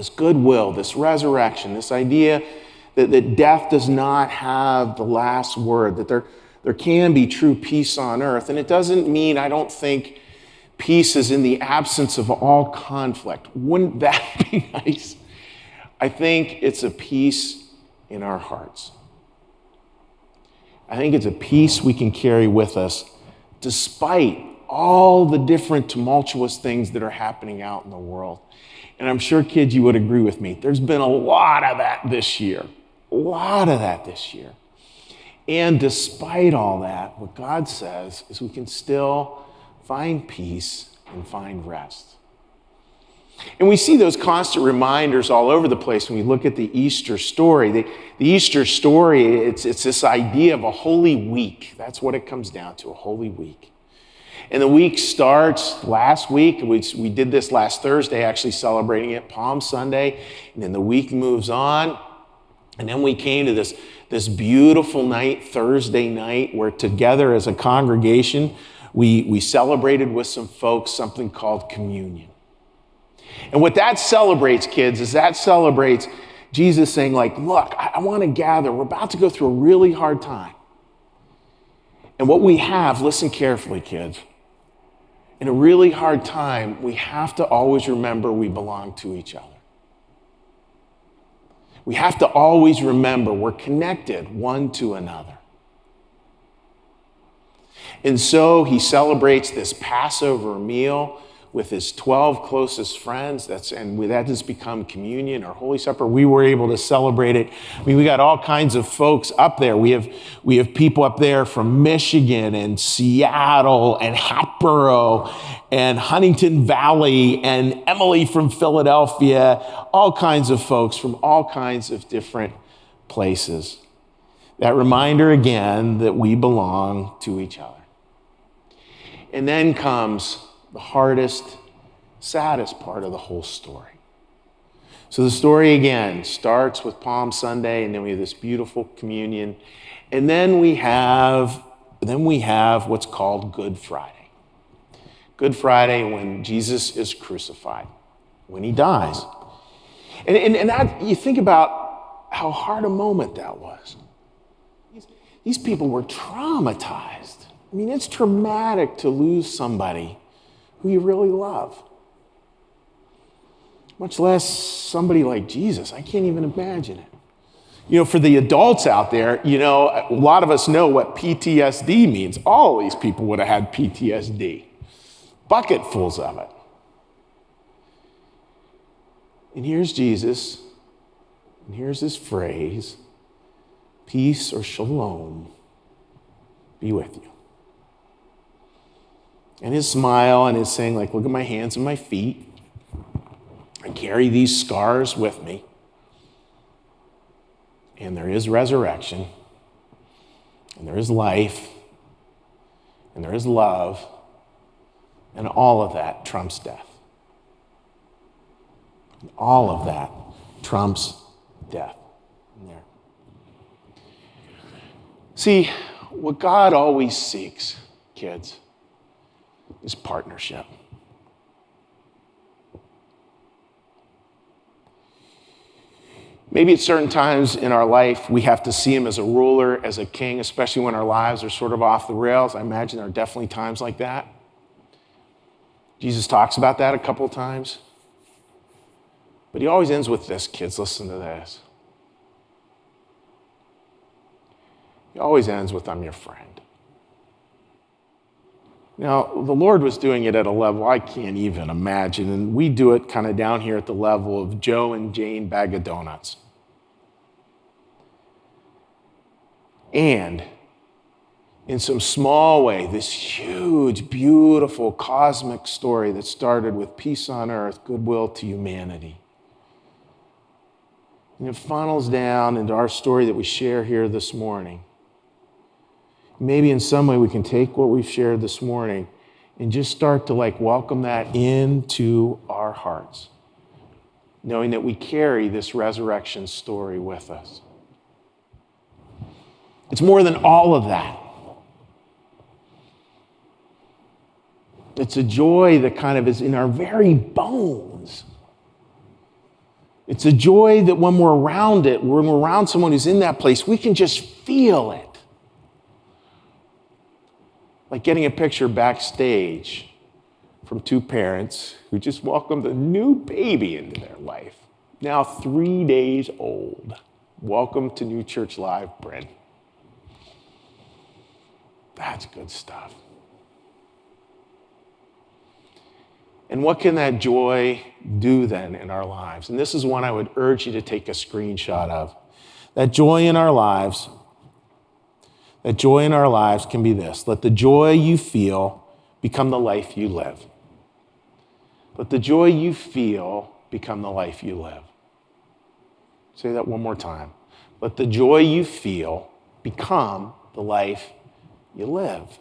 this goodwill, this resurrection, this idea that death does not have the last word, that there can be true peace on earth. And it doesn't mean, I don't think, peace is in the absence of all conflict. Wouldn't that be nice? I think it's a peace in our hearts. I think it's a peace we can carry with us despite all the different tumultuous things that are happening out in the world. And I'm sure, kids, you would agree with me. There's been a lot of that this year. A lot of that this year. And despite all that, what God says is we can still find peace and find rest. And we see those constant reminders all over the place when we look at the Easter story. The Easter story, it's this idea of a holy week. That's what it comes down to, a holy week. And the week starts last week. We did this last Thursday, actually celebrating it, Palm Sunday. And then the week moves on. And then we came to this beautiful night, Thursday night, where together as a congregation, we celebrated with some folks something called communion. And what that celebrates, kids, is that celebrates Jesus saying, like, look, I want to gather. We're about to go through a really hard time. And what we have, listen carefully, kids, in a really hard time, we have to always remember we belong to each other. We have to always remember we're connected one to another. And so he celebrates this Passover meal with his 12 closest friends. That has become communion or Holy Supper. We were able to celebrate it. I mean, we got all kinds of folks up there. We have people up there from Michigan and Seattle and Hatboro and Huntington Valley and Emily from Philadelphia, all kinds of folks from all kinds of different places. That reminder again that we belong to each other. And then comes the hardest, saddest part of the whole story. So the story again starts with Palm Sunday, and then we have this beautiful communion. And then we have what's called Good Friday. Good Friday, when Jesus is crucified, when he dies. And that, you think about how hard a moment that was. These people were traumatized. I mean, it's traumatic to lose somebody who you really love. Much less somebody like Jesus. I can't even imagine it. You know, for the adults out there, you know, a lot of us know what PTSD means. All these people would have had PTSD. Bucketfuls of it. And here's Jesus, and here's this phrase, peace or shalom be with you. And his smile and his saying, like, look at my hands and my feet. I carry these scars with me. And there is resurrection. And there is life. And there is love. And all of that trumps death. And all of that trumps death. In there. See, what God always seeks, kids, is partnership. Maybe at certain times in our life, we have to see him as a ruler, as a king, especially when our lives are sort of off the rails. I imagine there are definitely times like that. Jesus talks about that a couple of times. But he always ends with this, kids, listen to this. He always ends with, I'm your friend. Now, the Lord was doing it at a level I can't even imagine, and we do it kind of down here at the level of Joe and Jane Bag of Donuts. And in some small way, this huge, beautiful, cosmic story that started with peace on earth, goodwill to humanity. And it funnels down into our story that we share here this morning. Maybe in some way we can take what we've shared this morning and just start to welcome that into our hearts, knowing that we carry this resurrection story with us. It's more than all of that. It's a joy that kind of is in our very bones. It's a joy that when we're around it, when we're around someone who's in that place, we can just feel it. Like getting a picture backstage from two parents who just welcomed a new baby into their life, now 3 days old. Welcome to New Church Live, Bryn. That's good stuff. And what can that joy do then in our lives? And this is one I would urge you to take a screenshot of. That joy in our lives can be this. Let the joy you feel become the life you live. Let the joy you feel become the life you live. Say that one more time. Let the joy you feel become the life you live.